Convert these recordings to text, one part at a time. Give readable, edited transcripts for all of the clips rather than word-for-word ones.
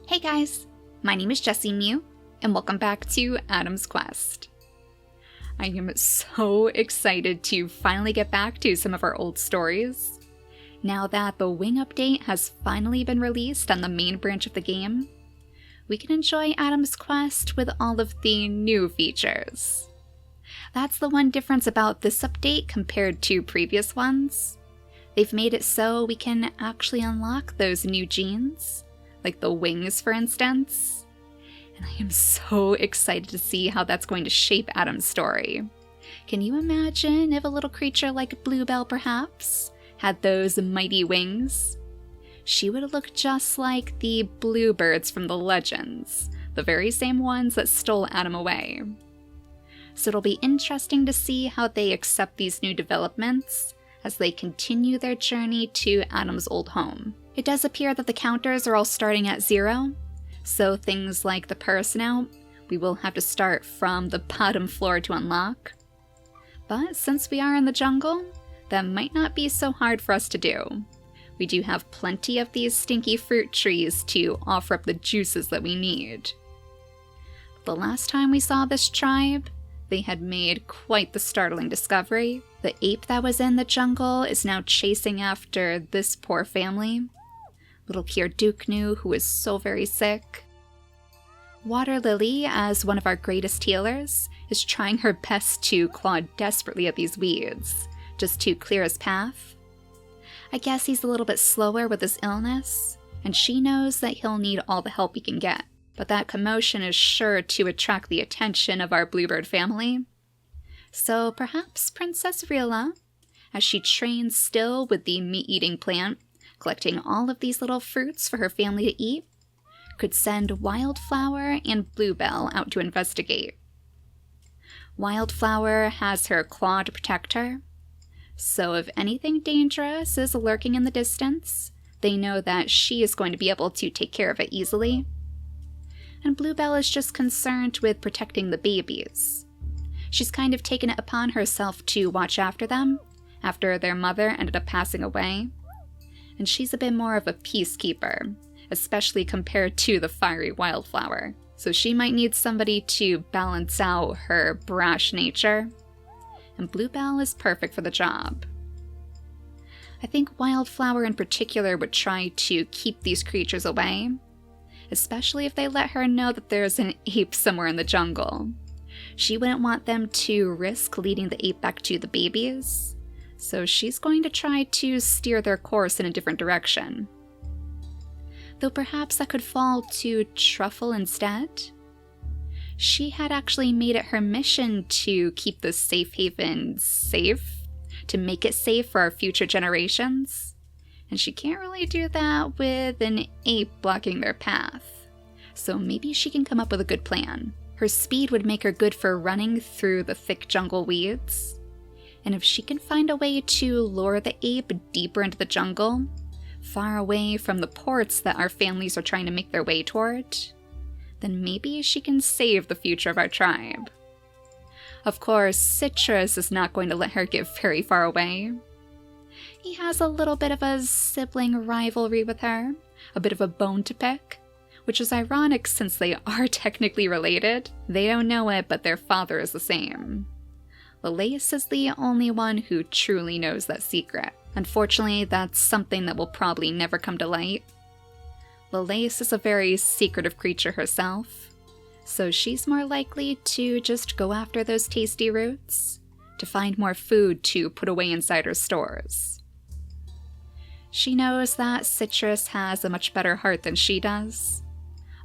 Hey guys, my name is JessiMew, and welcome back to Adam's Quest. I am so excited to finally get back to some of our old stories. Now that the Wing update has finally been released on the main branch of the game, we can enjoy Adam's Quest with all of the new features. That's the one difference about this update compared to previous ones. They've made it so we can actually unlock those new genes, like the wings for instance. And I am so excited to see how that's going to shape Adam's story. Can you imagine if a little creature like Bluebell perhaps had those mighty wings? She would look just like the bluebirds from the legends, the very same ones that stole Adam away. So it'll be interesting to see how they accept these new developments as they continue their journey to Adam's old home. It does appear that the counters are all starting at 0, so things like the person out, we will have to start from the bottom floor to unlock. But since we are in the jungle, that might not be so hard for us to do. We do have plenty of these stinky fruit trees to offer up the juices that we need. The last time we saw this tribe, they had made quite the startling discovery. The ape that was in the jungle is now chasing after this poor family. Little Kirduknu, who is so very sick. Water Lily, as one of our greatest healers, is trying her best to claw desperately at these weeds, just to clear his path. I guess he's a little bit slower with his illness, and she knows that he'll need all the help he can get. But that commotion is sure to attract the attention of our bluebird family. So perhaps Princess Rila, as she trains still with the meat-eating plant, collecting all of these little fruits for her family to eat, could send Wildflower and Bluebell out to investigate. Wildflower has her claw to protect her, so if anything dangerous is lurking in the distance, they know that she is going to be able to take care of it easily. And Bluebell is just concerned with protecting the babies. She's kind of taken it upon herself to watch after them, after their mother ended up passing away. And she's a bit more of a peacekeeper, especially compared to the fiery Wildflower. So she might need somebody to balance out her brash nature. And Bluebell is perfect for the job. I think Wildflower in particular would try to keep these creatures away, especially if they let her know that there's an ape somewhere in the jungle. She wouldn't want them to risk leading the ape back to the babies, so she's going to try to steer their course in a different direction. Though perhaps that could fall to Truffle instead. She had actually made it her mission to keep this safe haven safe, to make it safe for our future generations. And she can't really do that with an ape blocking their path. So maybe she can come up with a good plan. Her speed would make her good for running through the thick jungle weeds. And if she can find a way to lure the ape deeper into the jungle, far away from the ports that our families are trying to make their way toward, then maybe she can save the future of our tribe. Of course, Citrus is not going to let her get very far away. He has a little bit of a sibling rivalry with her, a bit of a bone to pick, which is ironic since they are technically related. They don't know it, but their father is the same. Lalace is the only one who truly knows that secret. Unfortunately, that's something that will probably never come to light. Lalace is a very secretive creature herself, so she's more likely to just go after those tasty roots, to find more food to put away inside her stores. She knows that Citrus has a much better heart than she does,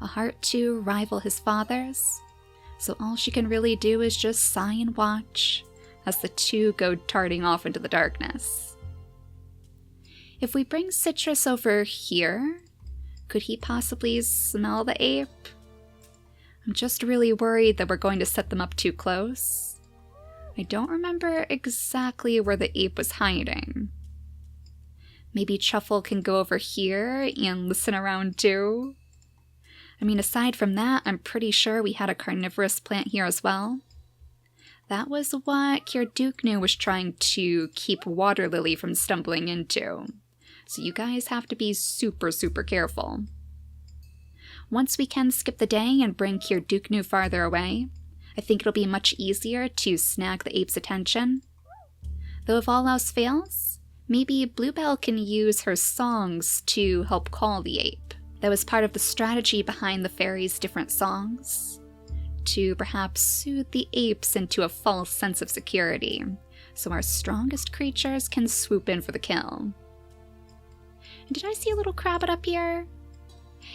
a heart to rival his father's, so all she can really do is just sigh and watch as the two go darting off into the darkness. If we bring Citrus over here, could he possibly smell the ape? I'm just really worried that we're going to set them up too close. I don't remember exactly where the ape was hiding. Maybe Truffle can go over here and listen around too? I mean, aside from that, I'm pretty sure we had a carnivorous plant here as well. That was what Kirduknu was trying to keep Water Lily from stumbling into. So you guys have to be super, super careful. Once we can skip the day and bring Kirduknu farther away, I think it'll be much easier to snag the ape's attention. Though if all else fails, maybe Bluebell can use her songs to help call the ape. That was part of the strategy behind the fairy's different songs, to perhaps soothe the apes into a false sense of security, so our strongest creatures can swoop in for the kill. And did I see a little Crabbit up here?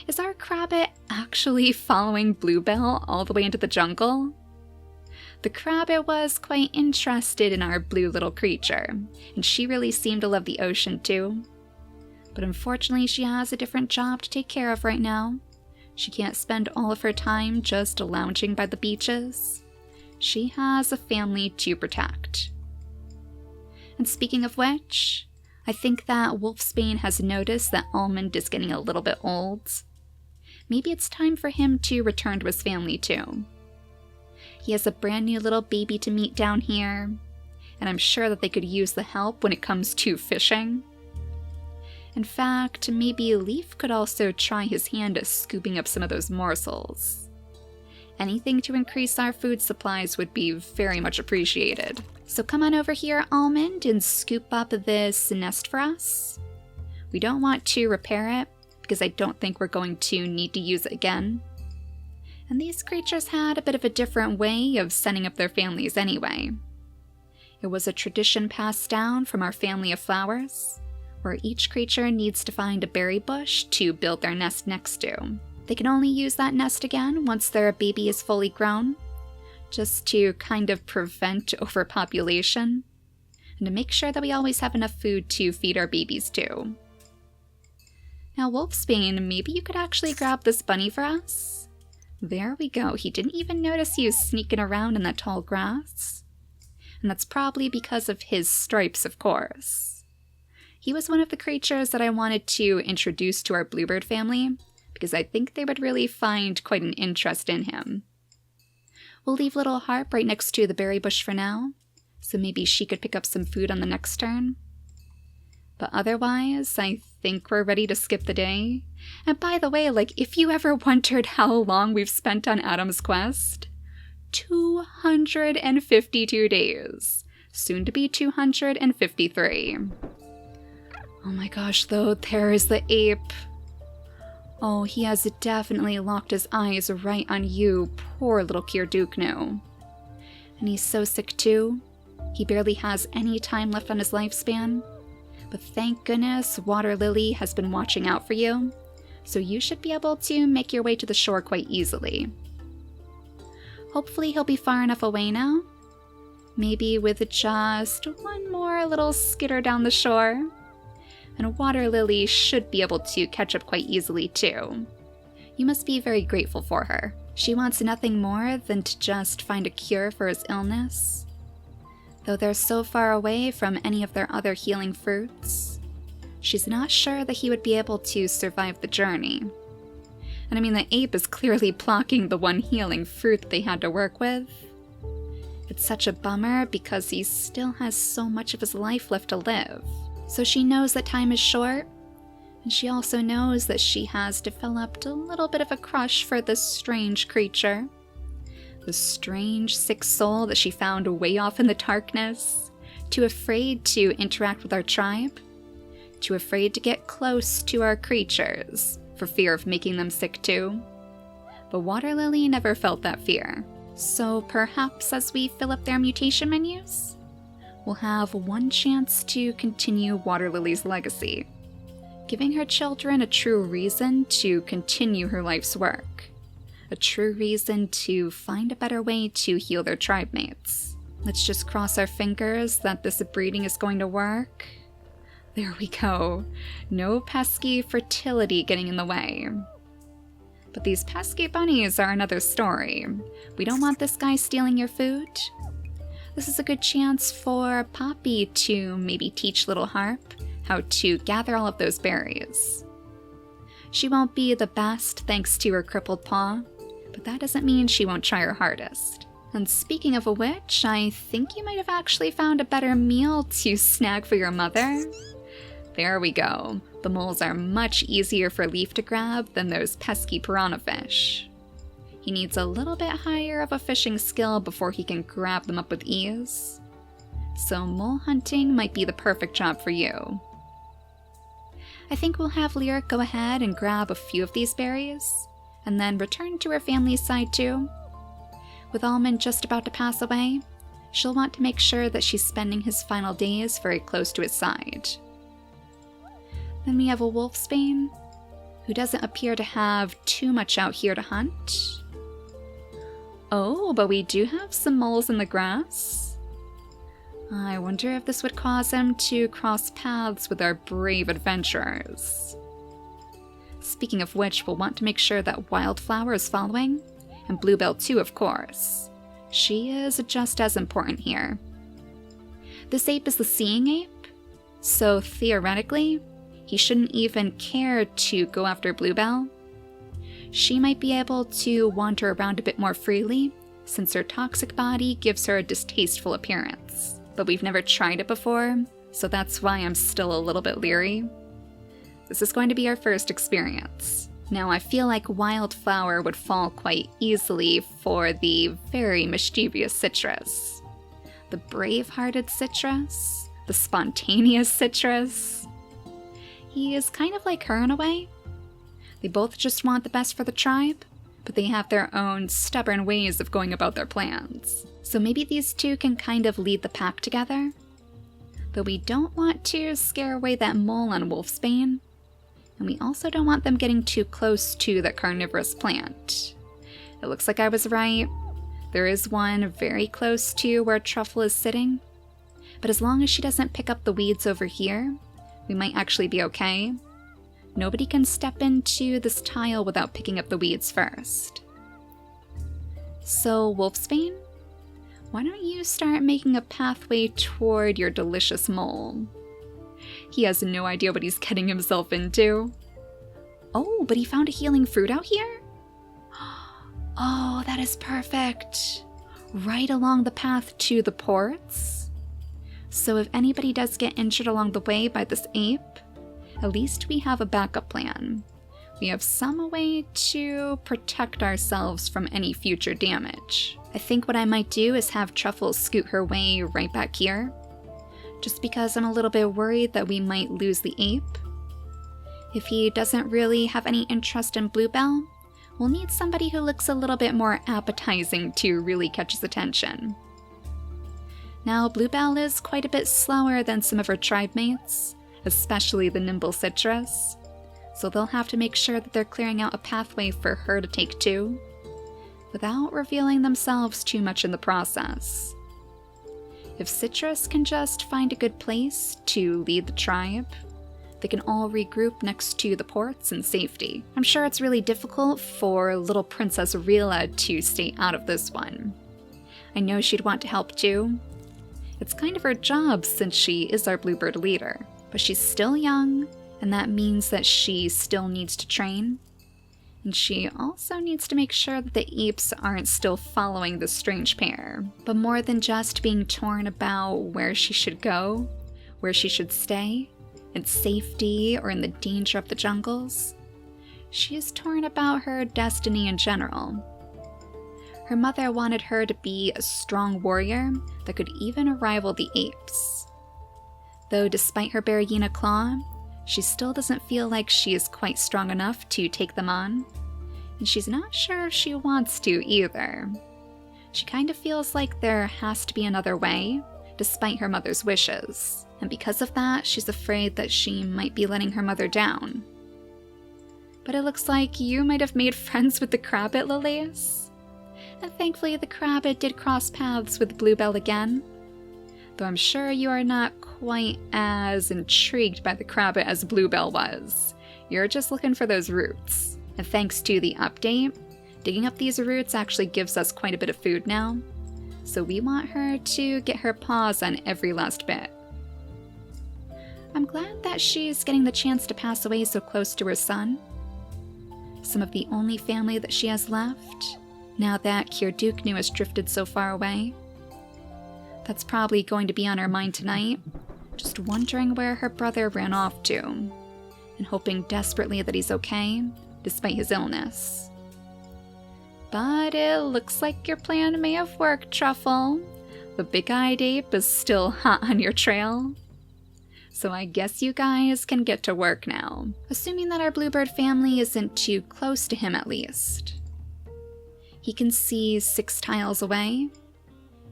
Is our Crabbit actually following Bluebell all the way into the jungle? The Crabbit was quite interested in our blue little creature, and she really seemed to love the ocean too. But unfortunately, she has a different job to take care of right now. She can't spend all of her time just lounging by the beaches. She has a family to protect. And speaking of which, I think that Wolfsbane has noticed that Almond is getting a little bit old. Maybe it's time for him to return to his family too. He has a brand new little baby to meet down here, and I'm sure that they could use the help when it comes to fishing. In fact, maybe Leaf could also try his hand at scooping up some of those morsels. Anything to increase our food supplies would be very much appreciated. So come on over here, Almond, and scoop up this nest for us. We don't want to repair it, because I don't think we're going to need to use it again. And these creatures had a bit of a different way of setting up their families anyway. It was a tradition passed down from our family of flowers, where each creature needs to find a berry bush to build their nest next to. They can only use that nest again once their baby is fully grown, just to kind of prevent overpopulation, and to make sure that we always have enough food to feed our babies too. Now Wolfsbane, maybe you could actually grab this bunny for us? There we go, he didn't even notice you sneaking around in that tall grass. And that's probably because of his stripes, of course. He was one of the creatures that I wanted to introduce to our bluebird family, because I think they would really find quite an interest in him. We'll leave little Harp right next to the berry bush for now, so maybe she could pick up some food on the next turn. But otherwise, I think we're ready to skip the day. And by the way, if you ever wondered how long we've spent on Adam's quest, 252 days. Soon to be 253. Oh my gosh, though, there is the ape. Oh, he has definitely locked his eyes right on you, poor little Kirduknu. And he's so sick too. He barely has any time left on his lifespan. But thank goodness Water Lily has been watching out for you, so you should be able to make your way to the shore quite easily. Hopefully he'll be far enough away now. Maybe with just one more little skitter down the shore. And Water Lily should be able to catch up quite easily too. You must be very grateful for her. She wants nothing more than to just find a cure for his illness. Though they're so far away from any of their other healing fruits, she's not sure that he would be able to survive the journey. And I mean, the ape is clearly blocking the one healing fruit that they had to work with. It's such a bummer because he still has so much of his life left to live. So she knows that time is short, and she also knows that she has developed a little bit of a crush for this strange creature. The strange, sick soul that she found way off in the darkness, too afraid to interact with our tribe, too afraid to get close to our creatures, for fear of making them sick too. But Water Lily never felt that fear. So perhaps as we fill up their mutation menus, we'll have one chance to continue Water Lily's legacy, giving her children a true reason to continue her life's work. A true reason to find a better way to heal their tribe mates. Let's just cross our fingers that this breeding is going to work. There we go. No pesky fertility getting in the way. But these pesky bunnies are another story. We don't want this guy stealing your food. This is a good chance for Poppy to maybe teach little Harp how to gather all of those berries. She won't be the best thanks to her crippled paw, but that doesn't mean she won't try her hardest. And speaking of which, I think you might have actually found a better meal to snag for your mother. There we go. The moles are much easier for Leaf to grab than those pesky piranha fish. He needs a little bit higher of a fishing skill before he can grab them up with ease. So mole hunting might be the perfect job for you. I think we'll have Lyric go ahead and grab a few of these berries, and then return to her family's side too. With Almond just about to pass away, she'll want to make sure that she's spending his final days very close to his side. Then we have a wolfsbane, who doesn't appear to have too much out here to hunt. Oh, but we do have some moles in the grass. I wonder if this would cause him to cross paths with our brave adventurers. Speaking of which, we'll want to make sure that Wildflower is following, and Bluebell too, of course. She is just as important here. This ape is the seeing ape, so theoretically, he shouldn't even care to go after Bluebell. She might be able to wander around a bit more freely, since her toxic body gives her a distasteful appearance. But we've never tried it before, so that's why I'm still a little bit leery. This is going to be our first experience. Now, I feel like Wildflower would fall quite easily for the very mischievous Citrus. The brave-hearted Citrus, the spontaneous Citrus. He is kind of like her in a way. They both just want the best for the tribe, but they have their own stubborn ways of going about their plans. So maybe these two can kind of lead the pack together. Though we don't want to scare away that mole on Wolfsbane, and we also don't want them getting too close to that carnivorous plant. It looks like I was right. There is one very close to where Truffle is sitting, but as long as she doesn't pick up the weeds over here, we might actually be okay. Nobody can step into this tile without picking up the weeds first. So, Wolfsbane, why don't you start making a pathway toward your delicious mole? He has no idea what he's getting himself into. Oh, but he found a healing fruit out here? Oh, that is perfect. Right along the path to the ports. So if anybody does get injured along the way by this ape, at least we have a backup plan. We have some way to protect ourselves from any future damage. I think what I might do is have Truffle scoot her way right back here, just because I'm a little bit worried that we might lose the ape. If he doesn't really have any interest in Bluebell, we'll need somebody who looks a little bit more appetizing to really catch his attention. Now, Bluebell is quite a bit slower than some of her tribe mates, especially the nimble Citrus, so they'll have to make sure that they're clearing out a pathway for her to take too, without revealing themselves too much in the process. If Citrus can just find a good place to lead the tribe, they can all regroup next to the ports in safety. I'm sure it's really difficult for little Princess Rila to stay out of this one. I know she'd want to help too. It's kind of her job since she is our Bluebird leader, but she's still young, and that means that she still needs to train. And she also needs to make sure that the apes aren't still following this strange pair. But more than just being torn about where she should go, where she should stay, in safety or in the danger of the jungles, she is torn about her destiny in general. Her mother wanted her to be a strong warrior that could even rival the apes. Though despite her Berryina claw, she still doesn't feel like she is quite strong enough to take them on, and she's not sure if she wants to either. She kind of feels like there has to be another way, despite her mother's wishes, and because of that, she's afraid that she might be letting her mother down. But it looks like you might have made friends with the Crabbit, Lilius. And thankfully the Crabbit did cross paths with Bluebell again, though I'm sure you are not quite as intrigued by the Crabbit as Bluebell was. You're just looking for those roots. And thanks to the update, digging up these roots actually gives us quite a bit of food now, so we want her to get her paws on every last bit. I'm glad that she's getting the chance to pass away so close to her son, some of the only family that she has left, now that Kirduknu has drifted so far away. That's probably going to be on her mind tonight, just wondering where her brother ran off to. and hoping desperately that he's okay, despite his illness. But it looks like your plan may have worked, Truffle. The big-eyed ape is still hot on your trail. So I guess you guys can get to work now, assuming that our bluebird family isn't too close to him at least. He can see 6 tiles away,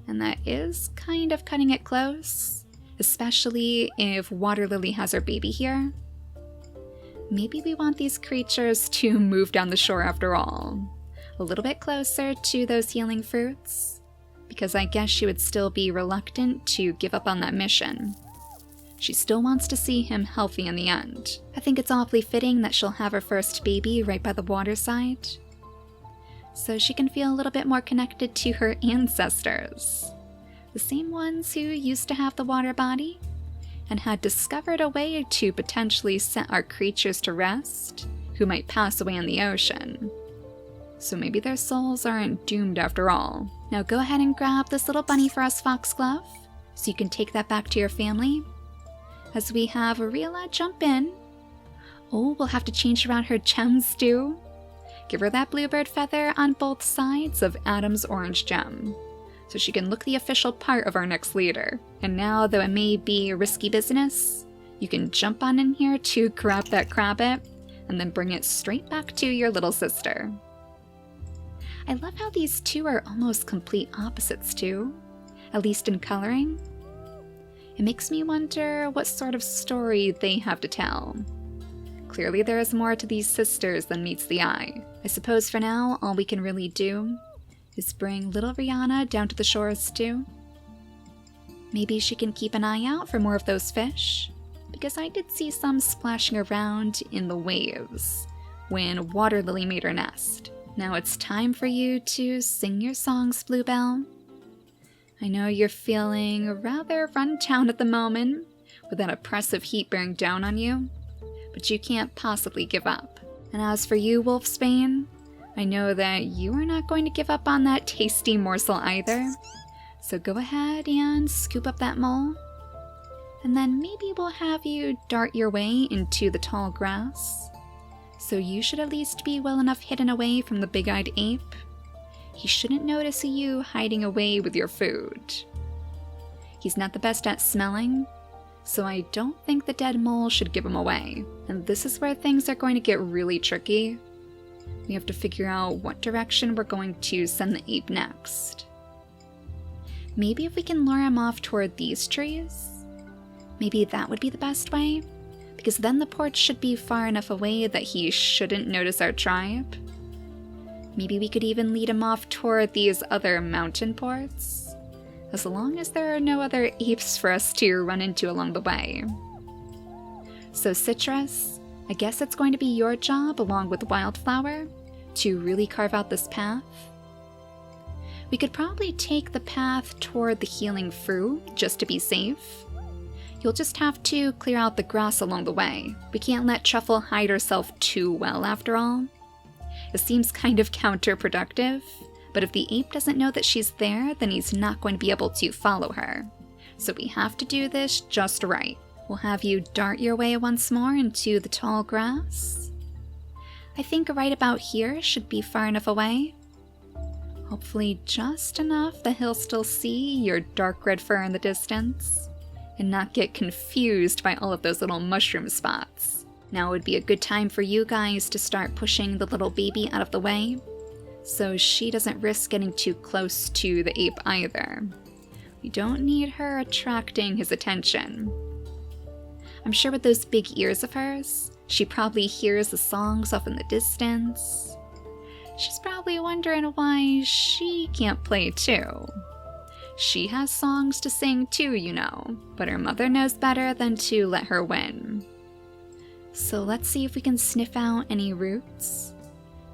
and that is kind of cutting it close, especially if Water Lily has her baby here. Maybe we want these creatures to move down the shore after all, a little bit closer to those healing fruits, because I guess she would still be reluctant to give up on that mission. She still wants to see him healthy in the end. I think it's awfully fitting that she'll have her first baby right by the waterside, so she can feel a little bit more connected to her ancestors, the same ones who used to have the water body and had discovered a way to potentially set our creatures to rest who might pass away in the ocean. So maybe their souls aren't doomed after all. Now go ahead and grab this little bunny for us, Foxglove, so you can take that back to your family. As we have Ariela jump in. Oh, we'll have to change around her gems too. Give her that bluebird feather on both sides of Adam's orange gem, so she can look the official part of our next leader. And now, though it may be risky business, you can jump on in here to grab that crabbit, and then bring it straight back to your little sister. I love how these two are almost complete opposites too, at least in coloring. It makes me wonder what sort of story they have to tell. Clearly there is more to these sisters than meets the eye. I suppose for now, all we can really do is bring little Rihanna down to the shores too. Maybe she can keep an eye out for more of those fish, because I did see some splashing around in the waves when Water Lily made her nest. Now it's time for you to sing your songs, Bluebell. I know you're feeling rather run down at the moment with that oppressive heat bearing down on you, but you can't possibly give up. And as for you, Wolfsbane, I know that you are not going to give up on that tasty morsel either, so go ahead and scoop up that mole, and then maybe we'll have you dart your way into the tall grass, so you should at least be well enough hidden away from the big-eyed ape. He shouldn't notice you hiding away with your food. He's not the best at smelling, so I don't think the dead mole should give him away. And this is where things are going to get really tricky. We have to figure out what direction we're going to send the ape next. Maybe if we can lure him off toward these trees, maybe that would be the best way, because then the porch should be far enough away that he shouldn't notice our tribe. Maybe we could even lead him off toward these other mountain ports, as long as there are no other apes for us to run into along the way. So Citrus, I guess it's going to be your job, along with Wildflower, to really carve out this path. We could probably take the path toward the healing fruit, just to be safe. You'll just have to clear out the grass along the way. We can't let Truffle hide herself too well, after all. It seems kind of counterproductive, but if the ape doesn't know that she's there, then he's not going to be able to follow her. So we have to do this just right. We'll have you dart your way once more into the tall grass. I think right about here should be far enough away. Hopefully just enough that he'll still see your dark red fur in the distance, and not get confused by all of those little mushroom spots. Now would be a good time for you guys to start pushing the little baby out of the way, so she doesn't risk getting too close to the ape either. We don't need her attracting his attention. I'm sure with those big ears of hers, she probably hears the songs off in the distance. She's probably wondering why she can't play too. She has songs to sing too, you know, but her mother knows better than to let her win. So let's see if we can sniff out any roots,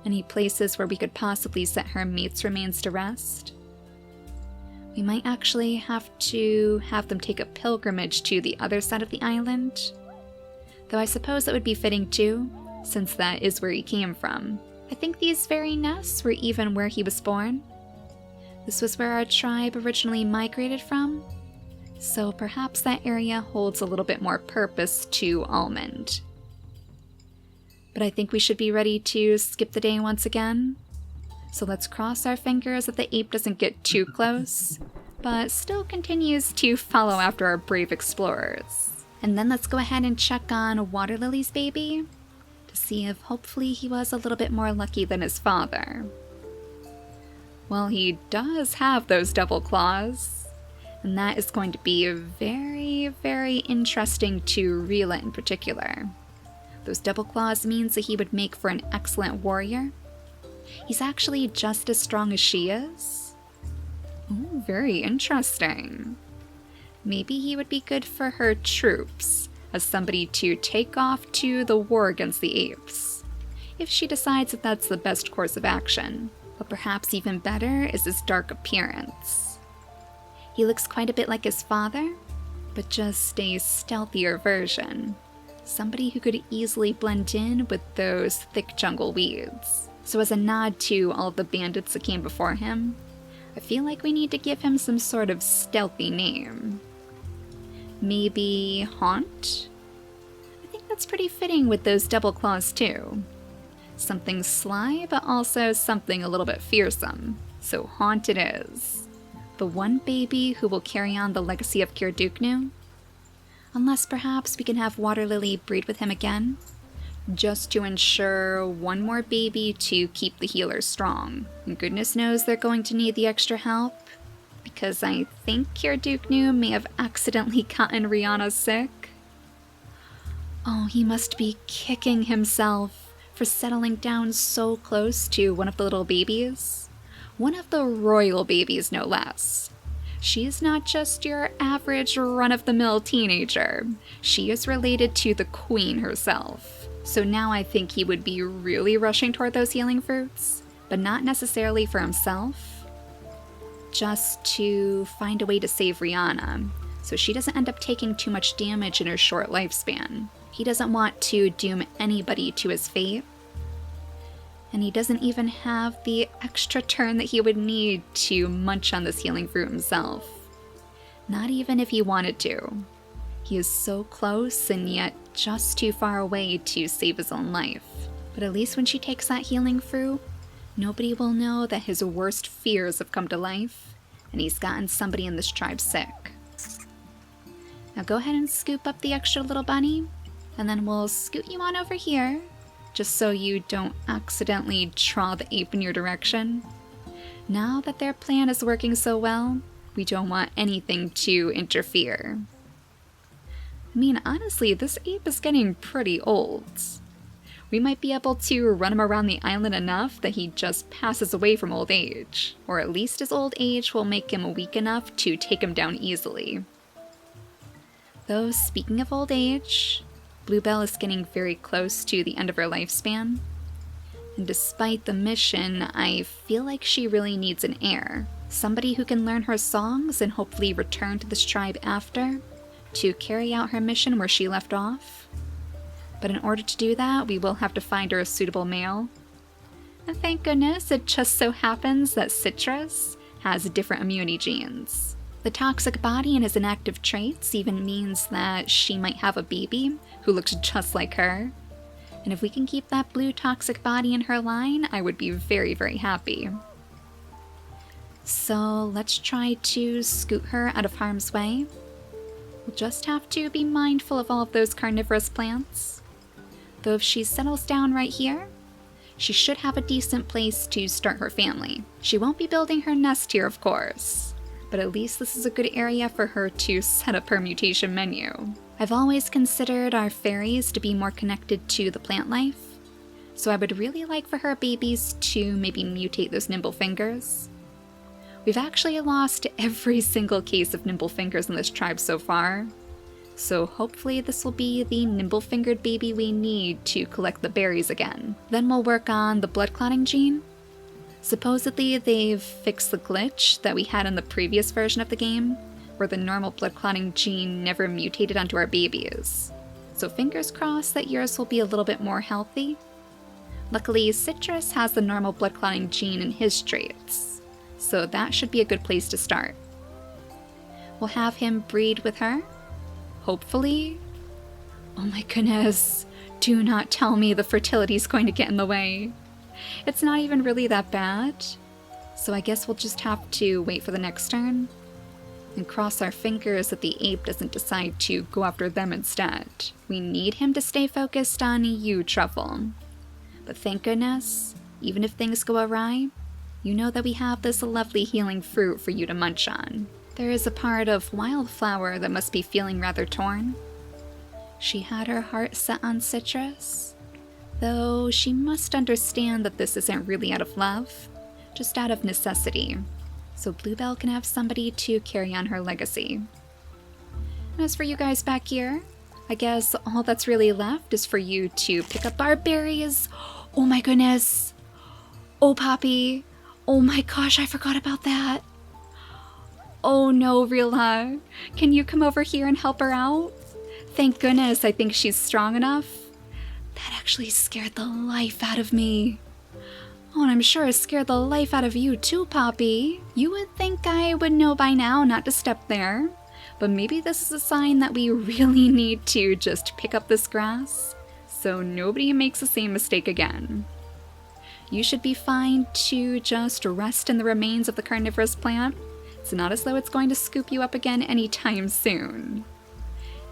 any places where we could possibly set her mate's remains to rest. We might actually have to have them take a pilgrimage to the other side of the island, though I suppose that would be fitting too, since that is where he came from. I think these very nests were even where he was born. This was where our tribe originally migrated from, so perhaps that area holds a little bit more purpose to Almond. But I think we should be ready to skip the day once again. So let's cross our fingers that the ape doesn't get too close, but still continues to follow after our brave explorers. And then let's go ahead and check on Water Lily's baby to see if hopefully he was a little bit more lucky than his father. Well, he does have those double claws, and that is going to be very, very interesting to Rila in particular. Those double claws means that he would make for an excellent warrior. He's actually just as strong as she is. Oh, very interesting. Maybe he would be good for her troops, as somebody to take off to the war against the apes, if she decides that that's the best course of action. But perhaps even better is his dark appearance. He looks quite a bit like his father, but just a stealthier version. Somebody who could easily blend in with those thick jungle weeds. So as a nod to all of the bandits that came before him, I feel like we need to give him some sort of stealthy name. Maybe Haunt? I think that's pretty fitting with those double claws too. Something sly, but also something a little bit fearsome. So Haunt it is. The one baby who will carry on the legacy of Kirduknu. Unless perhaps we can have Water Lily breed with him again, just to ensure one more baby to keep the healers strong. And goodness knows they're going to need the extra help, because I think Kirduknu may have accidentally gotten Rihanna sick. Oh, he must be kicking himself for settling down so close to one of the little babies. One of the royal babies, no less. She is not just your average run-of-the-mill teenager. She is related to the queen herself. So now I think he would be really rushing toward those healing fruits, but not necessarily for himself. Just to find a way to save Rihanna, so she doesn't end up taking too much damage in her short lifespan. He doesn't want to doom anybody to his fate. And he doesn't even have the extra turn that he would need to munch on this healing fruit himself. Not even if he wanted to. He is so close and yet just too far away to save his own life. But at least when she takes that healing fruit, nobody will know that his worst fears have come to life, and he's gotten somebody in this tribe sick. Now go ahead and scoop up the extra little bunny, and then we'll scoot you on over here, just so you don't accidentally draw the ape in your direction. Now that their plan is working so well, we don't want anything to interfere. I mean, honestly, this ape is getting pretty old. We might be able to run him around the island enough that he just passes away from old age, or at least his old age will make him weak enough to take him down easily. Though, speaking of old age, Bluebell is getting very close to the end of her lifespan, and despite the mission, I feel like she really needs an heir. Somebody who can learn her songs and hopefully return to this tribe after, to carry out her mission where she left off. But in order to do that, we will have to find her a suitable male. And thank goodness, it just so happens that Citrus has different immunity genes. The toxic body and his inactive traits even means that she might have a baby who looks just like her. And if we can keep that blue toxic body in her line, I would be very, very happy. So let's try to scoot her out of harm's way. We'll just have to be mindful of all of those carnivorous plants. Though if she settles down right here, she should have a decent place to start her family. She won't be building her nest here, of course, but at least this is a good area for her to set up her mutation menu. I've always considered our fairies to be more connected to the plant life, so I would really like for her babies to maybe mutate those nimble fingers. We've actually lost every single case of nimble fingers in this tribe so far, so hopefully this will be the nimble-fingered baby we need to collect the berries again. Then we'll work on the blood clotting gene. Supposedly they've fixed the glitch that we had in the previous version of the game, where the normal blood clotting gene never mutated onto our babies. So fingers crossed that yours will be a little bit more healthy. Luckily, Citrus has the normal blood clotting gene in his traits, so that should be a good place to start. We'll have him breed with her. Hopefully. Oh my goodness. Do not tell me the fertility's going to get in the way. It's not even really that bad. So I guess we'll just have to wait for the next turn and cross our fingers that the ape doesn't decide to go after them instead. We need him to stay focused on you, Truffle. But thank goodness, even if things go awry, you know that we have this lovely healing fruit for you to munch on. There is a part of Wildflower that must be feeling rather torn. She had her heart set on citrus, though she must understand that this isn't really out of love, just out of necessity, so Bluebell can have somebody to carry on her legacy. And as for you guys back here, I guess all that's really left is for you to pick up our berries. Oh my goodness! Oh, Poppy! Oh my gosh, I forgot about that! Oh no, Rila! Can you come over here and help her out? Thank goodness, I think she's strong enough. That actually scared the life out of me. Oh, and I'm sure it scared the life out of you too, Poppy. You would think I would know by now not to step there, but maybe this is a sign that we really need to just pick up this grass so nobody makes the same mistake again. You should be fine to just rest in the remains of the carnivorous plant. It's not as though it's going to scoop you up again anytime soon.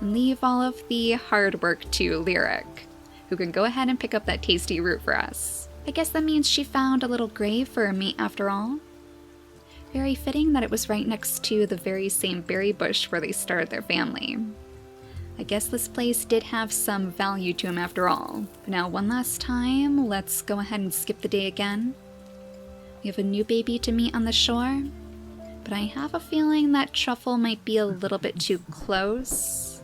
And leave all of the hard work to Lyric, who can go ahead and pick up that tasty root for us. I guess that means she found a little grave for her mate after all. Very fitting that it was right next to the very same berry bush where they started their family. I guess this place did have some value to him after all. But now one last time, let's go ahead and skip the day again. We have a new baby to meet on the shore, but I have a feeling that Truffle might be a little bit too close.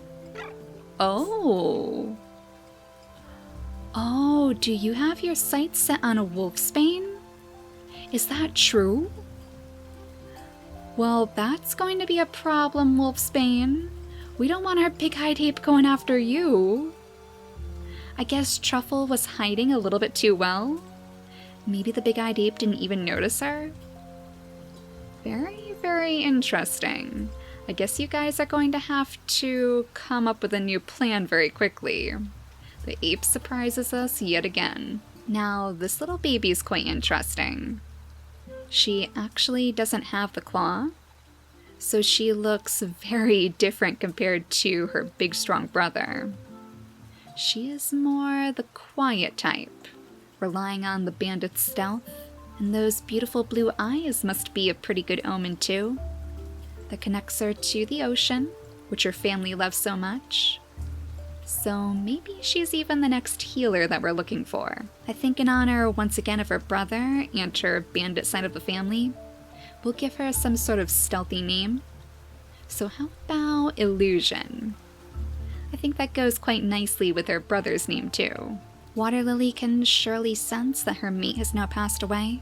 Oh. Oh, do you have your sights set on a wolfsbane? Is that true? Well, that's going to be a problem, wolfsbane. We don't want our big-eyed ape going after you. I guess Truffle was hiding a little bit too well. Maybe the big-eyed ape didn't even notice her. Very, very interesting. I guess you guys are going to have to come up with a new plan very quickly. The ape surprises us yet again. Now, this little baby is quite interesting. She actually doesn't have the claw, so she looks very different compared to her big strong brother. She is more the quiet type, relying on the bandit's stealth, and those beautiful blue eyes must be a pretty good omen too. That connects her to the ocean, which her family loves so much. So maybe she's even the next healer that we're looking for. I think in honor once again of her brother and her bandit side of the family, we'll give her some sort of stealthy name. So how about Illusion? I think that goes quite nicely with her brother's name too. Water Lily can surely sense that her mate has now passed away.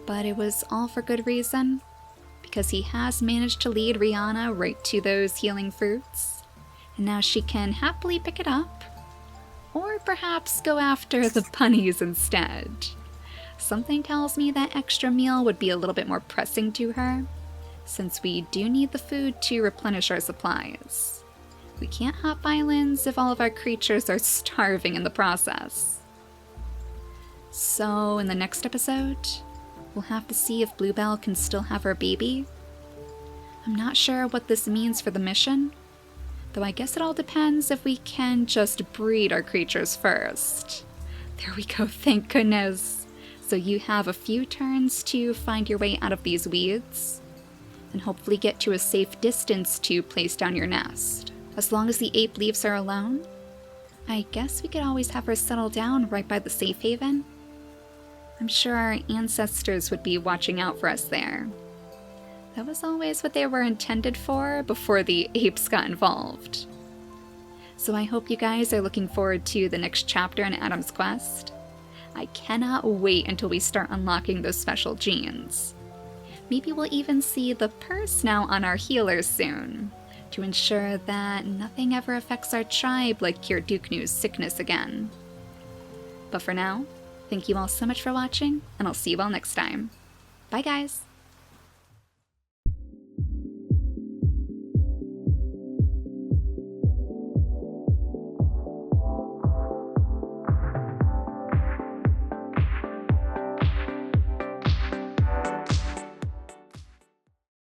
But it was all for good reason, because he has managed to lead Rihanna right to those healing fruits, and now she can happily pick it up, or perhaps go after the bunnies instead. Something tells me that extra meal would be a little bit more pressing to her, since we do need the food to replenish our supplies. We can't hop islands if all of our creatures are starving in the process. So in the next episode, we'll have to see if Bluebell can still have her baby. I'm not sure what this means for the mission, though I guess it all depends if we can just breed our creatures first. There we go, thank goodness. So you have a few turns to find your way out of these weeds, and hopefully get to a safe distance to place down your nest. As long as the ape leaves her alone, I guess we could always have her settle down right by the safe haven. I'm sure our ancestors would be watching out for us there. That was always what they were intended for before the apes got involved. So I hope you guys are looking forward to the next chapter in Adam's quest. I cannot wait until we start unlocking those special genes. Maybe we'll even see the purse now on our healers soon, to ensure that nothing ever affects our tribe like Kirduknu's sickness again. But for now, thank you all so much for watching, and I'll see you all next time. Bye guys!